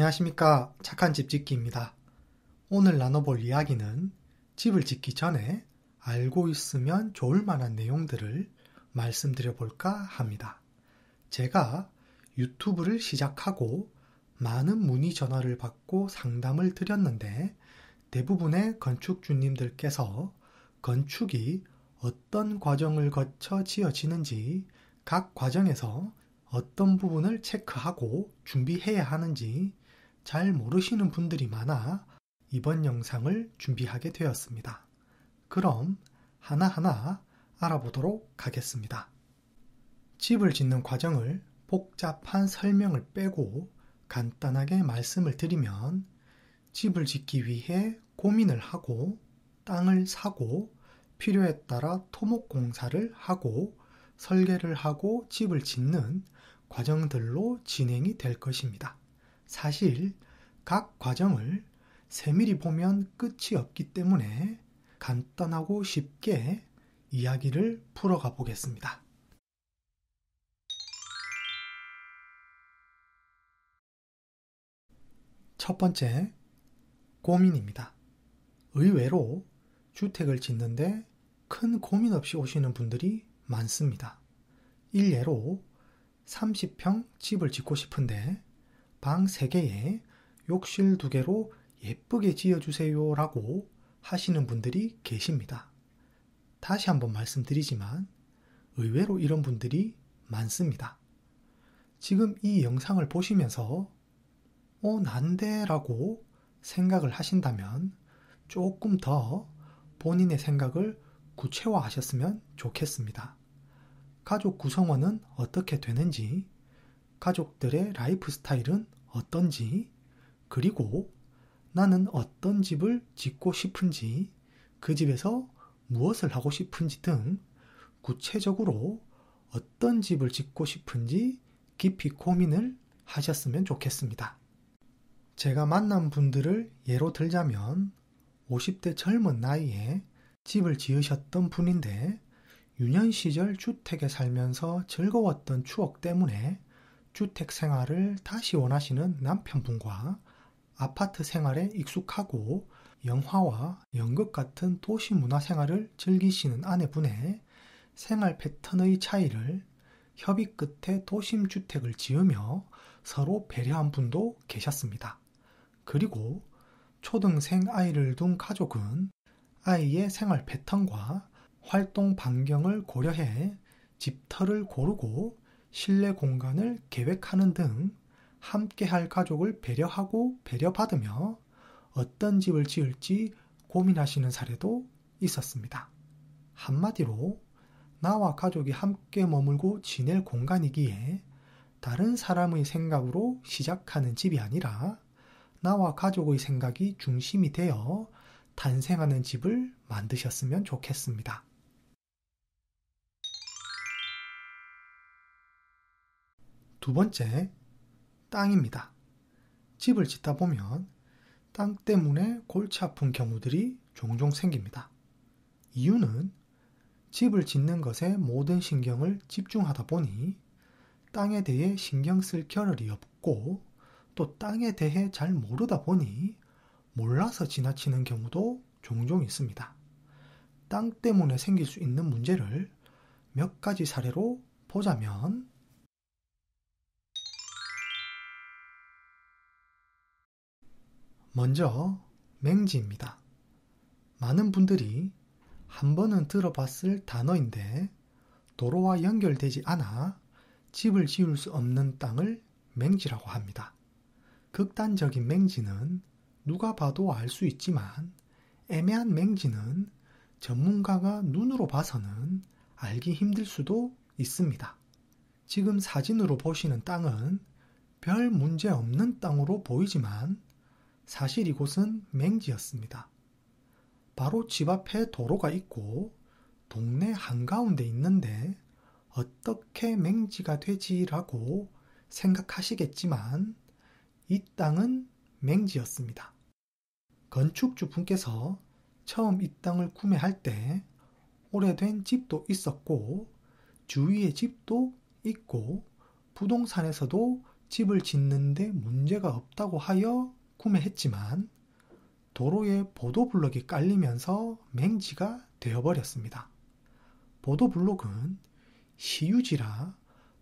안녕하십니까. 착한 집 짓기입니다. 오늘 나눠볼 이야기는 집을 짓기 전에 알고 있으면 좋을 만한 내용들을 말씀드려 볼까 합니다. 제가 유튜브를 시작하고 많은 문의 전화를 받고 상담을 드렸는데 대부분의 건축주님들께서 건축이 어떤 과정을 거쳐 지어지는지, 각 과정에서 어떤 부분을 체크하고 준비해야 하는지 잘 모르시는 분들이 많아 이번 영상을 준비하게 되었습니다. 그럼 하나하나 알아보도록 하겠습니다. 집을 짓는 과정을 복잡한 설명을 빼고 간단하게 말씀을 드리면, 집을 짓기 위해 고민을 하고 땅을 사고 필요에 따라 토목공사를 하고 설계를 하고 집을 짓는 과정들로 진행이 될 것입니다. 사실 각 과정을 세밀히 보면 끝이 없기 때문에 간단하고 쉽게 이야기를 풀어가 보겠습니다. 첫 번째, 고민입니다. 의외로 주택을 짓는데 큰 고민 없이 오시는 분들이 많습니다. 일례로 30평 집을 짓고 싶은데 방 3개에 욕실 2개로 예쁘게 지어주세요 라고 하시는 분들이 계십니다. 다시 한번 말씀드리지만 의외로 이런 분들이 많습니다. 지금 이 영상을 보시면서 난데 라고 생각을 하신다면 조금 더 본인의 생각을 구체화하셨으면 좋겠습니다. 가족 구성원은 어떻게 되는지, 가족들의 라이프 스타일은 어떤지, 그리고 나는 어떤 집을 짓고 싶은지, 그 집에서 무엇을 하고 싶은지 등 구체적으로 어떤 집을 짓고 싶은지 깊이 고민을 하셨으면 좋겠습니다. 제가 만난 분들을 예로 들자면 50대 젊은 나이에 집을 지으셨던 분인데 유년 시절 주택에 살면서 즐거웠던 추억 때문에 주택 생활을 다시 원하시는 남편분과 아파트 생활에 익숙하고 영화와 연극 같은 도시 문화 생활을 즐기시는 아내분의 생활 패턴의 차이를 협의 끝에 도심 주택을 지으며 서로 배려한 분도 계셨습니다. 그리고 초등생 아이를 둔 가족은 아이의 생활 패턴과 활동 반경을 고려해 집터를 고르고 실내 공간을 계획하는 등 함께할 가족을 배려하고 배려받으며 어떤 집을 지을지 고민하시는 사례도 있었습니다. 한마디로 나와 가족이 함께 머물고 지낼 공간이기에 다른 사람의 생각으로 시작하는 집이 아니라 나와 가족의 생각이 중심이 되어 탄생하는 집을 만드셨으면 좋겠습니다. 두 번째, 땅입니다. 집을 짓다 보면 땅 때문에 골치 아픈 경우들이 종종 생깁니다. 이유는 집을 짓는 것에 모든 신경을 집중하다 보니 땅에 대해 신경 쓸 겨를이 없고, 또 땅에 대해 잘 모르다 보니 몰라서 지나치는 경우도 종종 있습니다. 땅 때문에 생길 수 있는 문제를 몇 가지 사례로 보자면, 먼저 맹지입니다. 많은 분들이 한 번은 들어봤을 단어인데 도로와 연결되지 않아 집을 지을 수 없는 땅을 맹지라고 합니다. 극단적인 맹지는 누가 봐도 알 수 있지만 애매한 맹지는 전문가가 눈으로 봐서는 알기 힘들 수도 있습니다. 지금 사진으로 보시는 땅은 별 문제 없는 땅으로 보이지만 사실 이곳은 맹지였습니다. 바로 집 앞에 도로가 있고 동네 한가운데 있는데 어떻게 맹지가 되지라고 생각하시겠지만 이 땅은 맹지였습니다. 건축주 분께서 처음 이 땅을 구매할 때 오래된 집도 있었고 주위에 집도 있고 부동산에서도 집을 짓는데 문제가 없다고 하여 구매했지만 도로에 보도블록이 깔리면서 맹지가 되어버렸습니다. 보도블록은 시유지라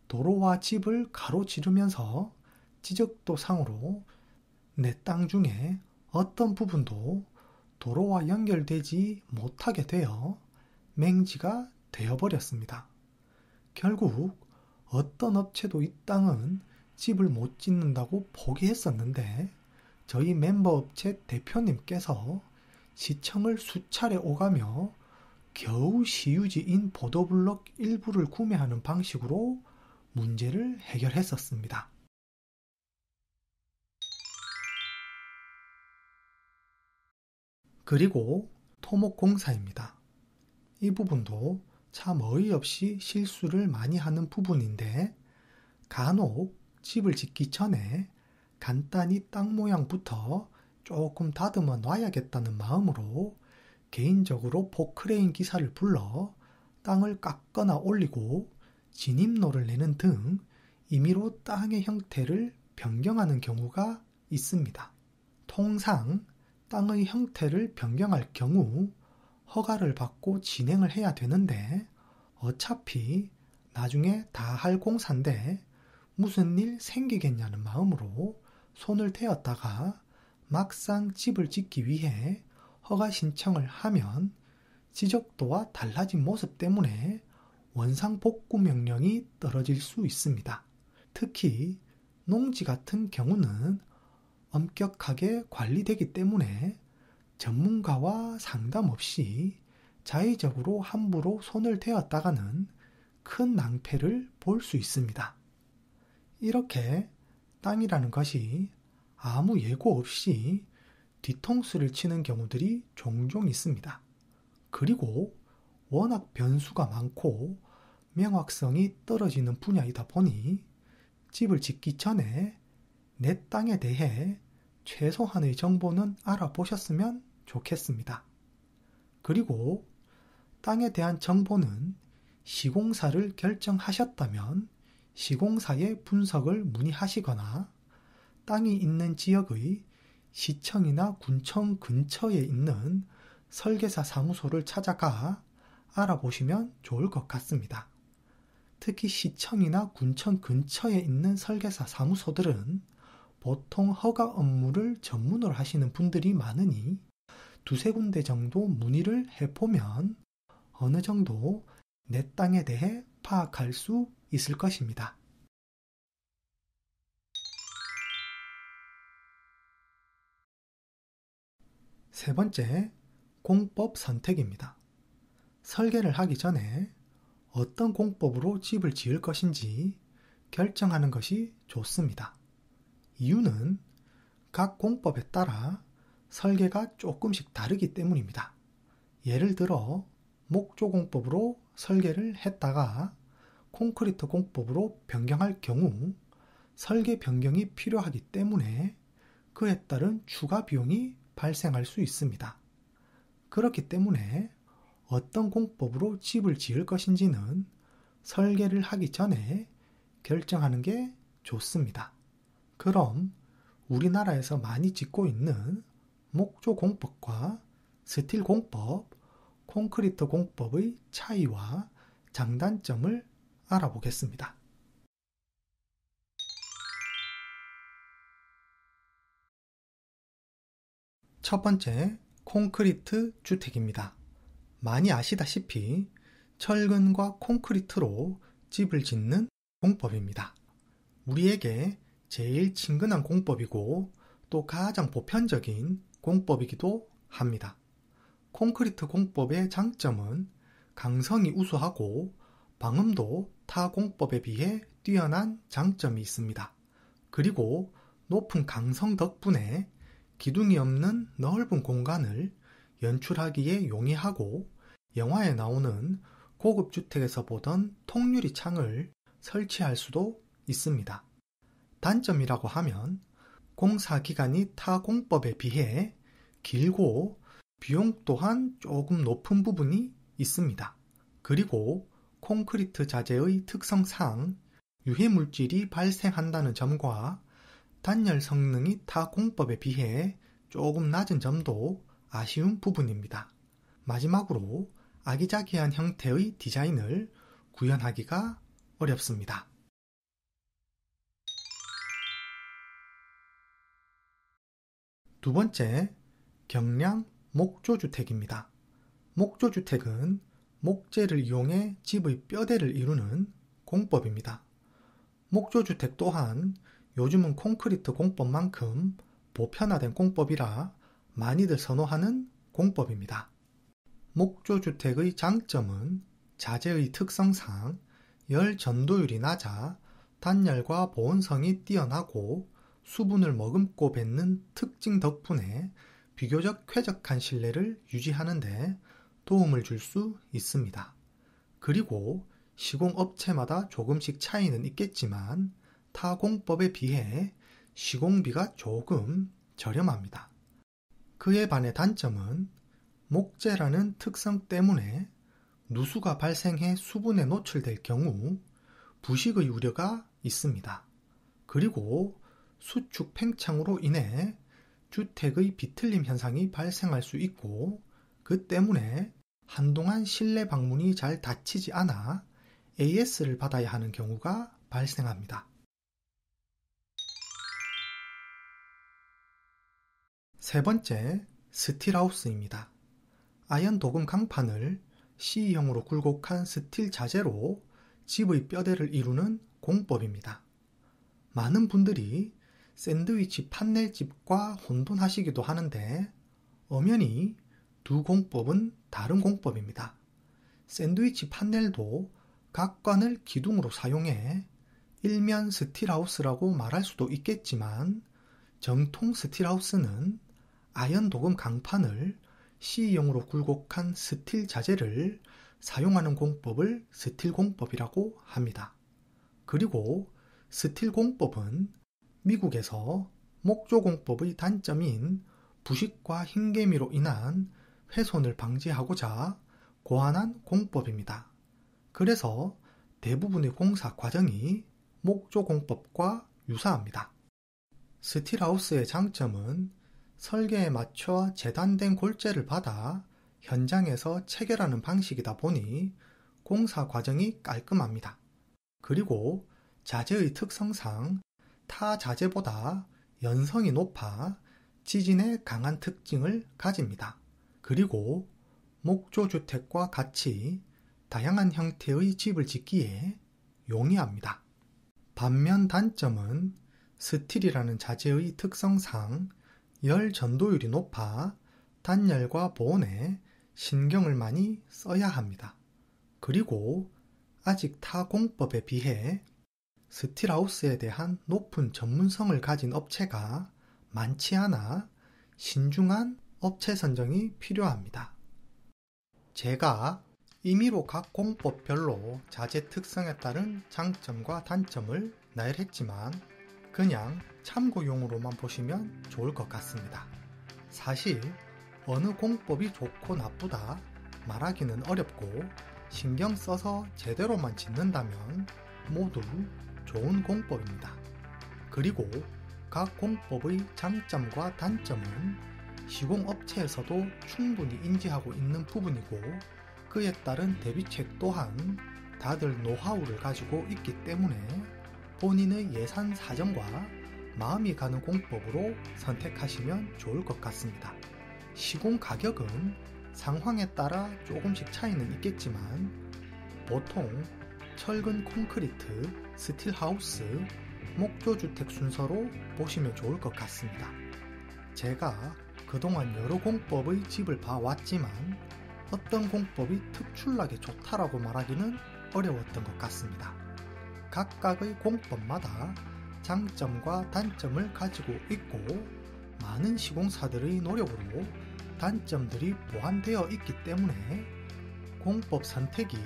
도로와 집을 가로지르면서 지적도상으로 내 땅 중에 어떤 부분도 도로와 연결되지 못하게 되어 맹지가 되어버렸습니다. 결국 어떤 업체도 이 땅은 집을 못 짓는다고 포기했었는데 저희 멤버 업체 대표님께서 시청을 수차례 오가며 겨우 시유지인 보도블록 일부를 구매하는 방식으로 문제를 해결했었습니다. 그리고 토목공사입니다. 이 부분도 참 어이없이 실수를 많이 하는 부분인데 간혹 집을 짓기 전에 간단히 땅 모양부터 조금 다듬어 놔야겠다는 마음으로 개인적으로 포크레인 기사를 불러 땅을 깎거나 올리고 진입로를 내는 등 임의로 땅의 형태를 변경하는 경우가 있습니다. 통상 땅의 형태를 변경할 경우 허가를 받고 진행을 해야 되는데 어차피 나중에 다 할 공사인데 무슨 일 생기겠냐는 마음으로 손을 태웠다가 막상 집을 짓기 위해 허가 신청을 하면 지적도와 달라진 모습 때문에 원상복구 명령이 떨어질 수 있습니다. 특히 농지 같은 경우는 엄격하게 관리되기 때문에 전문가와 상담 없이 자의적으로 함부로 손을 대었다가는 큰 낭패를 볼 수 있습니다. 이렇게 땅이라는 것이 아무 예고 없이 뒤통수를 치는 경우들이 종종 있습니다. 그리고 워낙 변수가 많고 명확성이 떨어지는 분야이다 보니 집을 짓기 전에 내 땅에 대해 최소한의 정보는 알아보셨으면 좋겠습니다. 그리고 땅에 대한 정보는 시공사를 결정하셨다면 시공사의 분석을 문의하시거나 땅이 있는 지역의 시청이나 군청 근처에 있는 설계사 사무소를 찾아가 알아보시면 좋을 것 같습니다. 특히 시청이나 군청 근처에 있는 설계사 사무소들은 보통 허가 업무를 전문으로 하시는 분들이 많으니 두세 군데 정도 문의를 해보면 어느 정도 내 땅에 대해 파악할 수 있을 것입니다. 세 번째, 공법 선택입니다. 설계를 하기 전에 어떤 공법으로 집을 지을 것인지 결정하는 것이 좋습니다. 이유는 각 공법에 따라 설계가 조금씩 다르기 때문입니다. 예를 들어 목조 공법으로 설계를 했다가 콘크리트 공법으로 변경할 경우 설계 변경이 필요하기 때문에 그에 따른 추가 비용이 발생할 수 있습니다. 그렇기 때문에 어떤 공법으로 집을 지을 것인지는 설계를 하기 전에 결정하는 게 좋습니다. 그럼 우리나라에서 많이 짓고 있는 목조 공법과 스틸 공법, 콘크리트 공법의 차이와 장단점을 알아보겠습니다. 첫 번째, 콘크리트 주택입니다. 많이 아시다시피 철근과 콘크리트로 집을 짓는 공법입니다. 우리에게 제일 친근한 공법이고 또 가장 보편적인 공법이기도 합니다. 콘크리트 공법의 장점은 강성이 우수하고 방음도 타 공법에 비해 뛰어난 장점이 있습니다. 그리고 높은 강성 덕분에 기둥이 없는 넓은 공간을 연출하기에 용이하고 영화에 나오는 고급 주택에서 보던 통유리 창을 설치할 수도 있습니다. 단점이라고 하면 공사 기간이 타 공법에 비해 길고 비용 또한 조금 높은 부분이 있습니다. 그리고 콘크리트 자재의 특성상 유해물질이 발생한다는 점과 단열 성능이 타 공법에 비해 조금 낮은 점도 아쉬운 부분입니다. 마지막으로 아기자기한 형태의 디자인을 구현하기가 어렵습니다. 두 번째, 경량 목조주택입니다. 목조주택은 목재를 이용해 집의 뼈대를 이루는 공법입니다. 목조주택 또한 요즘은 콘크리트 공법만큼 보편화된 공법이라 많이들 선호하는 공법입니다. 목조주택의 장점은 자재의 특성상 열 전도율이 낮아 단열과 보온성이 뛰어나고 수분을 머금고 뱉는 특징 덕분에 비교적 쾌적한 실내를 유지하는 데 도움을 줄 수 있습니다. 그리고 시공업체마다 조금씩 차이는 있겠지만 타 공법에 비해 시공비가 조금 저렴합니다. 그에 반해 단점은 목재라는 특성 때문에 누수가 발생해 수분에 노출될 경우 부식의 우려가 있습니다. 그리고 수축 팽창으로 인해 주택의 비틀림 현상이 발생할 수 있고 그 때문에 한동안 실내 방문이 잘 닫히지 않아 AS를 받아야 하는 경우가 발생합니다. 세 번째, 스틸하우스입니다. 아연 도금 강판을 C형으로 굴곡한 스틸 자재로 집의 뼈대를 이루는 공법입니다. 많은 분들이 샌드위치 판넬집과 혼돈하시기도 하는데 엄연히 두 공법은 다른 공법입니다. 샌드위치 판넬도 각관을 기둥으로 사용해 일면 스틸하우스라고 말할 수도 있겠지만 정통 스틸하우스는 아연 도금 강판을 C형으로 굴곡한 스틸 자재를 사용하는 공법을 스틸 공법이라고 합니다. 그리고 스틸 공법은 미국에서 목조 공법의 단점인 부식과 흰개미로 인한 훼손을 방지하고자 고안한 공법입니다. 그래서 대부분의 공사 과정이 목조 공법과 유사합니다. 스틸하우스의 장점은 설계에 맞춰 재단된 골재를 받아 현장에서 체결하는 방식이다 보니 공사 과정이 깔끔합니다. 그리고 자재의 특성상 타 자재보다 연성이 높아 지진에 강한 특징을 가집니다. 그리고 목조주택과 같이 다양한 형태의 집을 짓기에 용이합니다. 반면 단점은 스틸이라는 자재의 특성상 열 전도율이 높아 단열과 보온에 신경을 많이 써야 합니다. 그리고 아직 타 공법에 비해 스틸하우스에 대한 높은 전문성을 가진 업체가 많지 않아 신중한 업체 선정이 필요합니다. 제가 임의로 각 공법별로 자재 특성에 따른 장점과 단점을 나열했지만 그냥 참고용으로만 보시면 좋을 것 같습니다. 사실 어느 공법이 좋고 나쁘다 말하기는 어렵고 신경 써서 제대로만 짓는다면 모두 좋은 공법입니다. 그리고 각 공법의 장점과 단점은 시공업체에서도 충분히 인지하고 있는 부분이고 그에 따른 대비책 또한 다들 노하우를 가지고 있기 때문에 본인의 예산 사정과 마음이 가는 공법으로 선택하시면 좋을 것 같습니다. 시공 가격은 상황에 따라 조금씩 차이는 있겠지만 보통 철근 콘크리트, 스틸하우스, 목조주택 순서로 보시면 좋을 것 같습니다. 제가 그동안 여러 공법의 집을 봐왔지만 어떤 공법이 특출나게 좋다라고 말하기는 어려웠던 것 같습니다. 각각의 공법마다 장점과 단점을 가지고 있고 많은 시공사들의 노력으로 단점들이 보완되어 있기 때문에 공법 선택이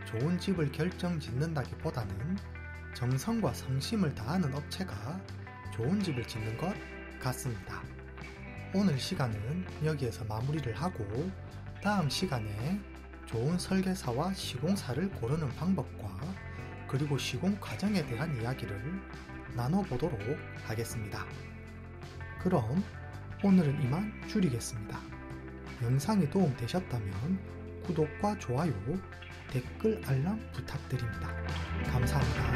좋은 집을 결정짓는다기보다는 정성과 성심을 다하는 업체가 좋은 집을 짓는 것 같습니다. 오늘 시간은 여기에서 마무리를 하고 다음 시간에 좋은 설계사와 시공사를 고르는 방법과 그리고 시공 과정에 대한 이야기를 나눠보도록 하겠습니다. 그럼 오늘은 이만 줄이겠습니다. 영상이 도움되셨다면 구독과 좋아요, 댓글 알람 부탁드립니다. 감사합니다.